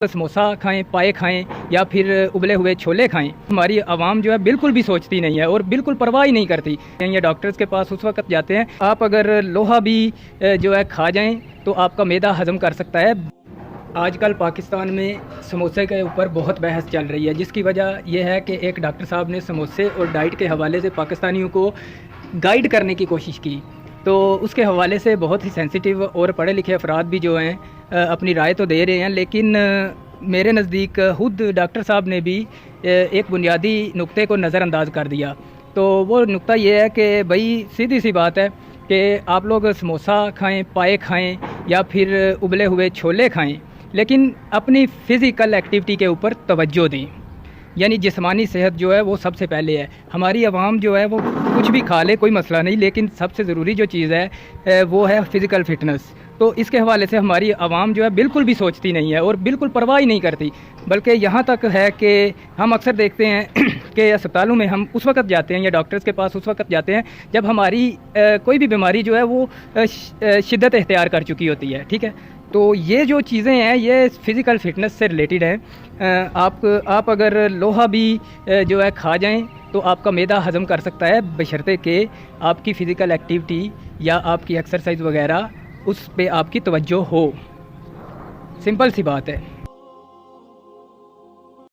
समोसा खाएं, पाए खाएं या फिर उबले हुए छोले खाएं, हमारी आवाम जो है बिल्कुल भी सोचती नहीं है और बिल्कुल परवाह ही नहीं करती। ये डॉक्टर्स के पास उस वक्त जाते हैं, आप अगर लोहा भी जो है खा जाएं तो आपका मैदा हजम कर सकता है। आजकल पाकिस्तान में समोसे के ऊपर बहुत बहस चल रही है, जिसकी वजह यह है कि एक डॉक्टर साहब ने समोसे और डाइट के हवाले से पाकिस्तानियों को गाइड करने की कोशिश की, तो उसके हवाले से बहुत ही सेंसिटिव और पढ़े लिखे अफराद भी जो हैं अपनी राय तो दे रहे हैं, लेकिन मेरे नज़दीक खुद डॉक्टर साहब ने भी एक बुनियादी नुक्ते को नज़रअंदाज कर दिया। तो वो नुक्ता ये है कि भाई सीधी सी बात है कि आप लोग समोसा खाएं, पाए खाएं या फिर उबले हुए छोले खाएं, लेकिन अपनी फ़िज़िकल एक्टिविटी के ऊपर तवज्जो दें। यानी जिस्मानी सेहत जो है वो सबसे पहले है। हमारी आवाम जो है वो कुछ भी खा ले, कोई मसला नहीं, लेकिन सबसे ज़रूरी जो चीज़ है वो है फ़िज़िकल फ़िटनेस। तो इसके हवाले से हमारी आवाम जो है बिल्कुल भी सोचती नहीं है और बिल्कुल परवाह ही नहीं करती। बल्कि यहाँ तक है कि हम अक्सर देखते हैं कि अस्पतालों में हम उस वक्त जाते हैं या डॉक्टर्स के पास उस वक्त जाते हैं जब हमारी कोई भी बीमारी जो है वो शिद्दत इख्तियार कर चुकी होती है। ठीक है, तो ये जो चीज़ें हैं ये फ़िज़िकल फ़िटनेस से रिलेटेड हैं। आप अगर लोहा भी जो है खा जाएं तो आपका मैदा हज़म कर सकता है, बशर्ते कि आपकी फ़िज़िकल एक्टिविटी या आपकी एक्सरसाइज वगैरह उस पे आपकी तवज्जो हो। सिंपल सी बात है।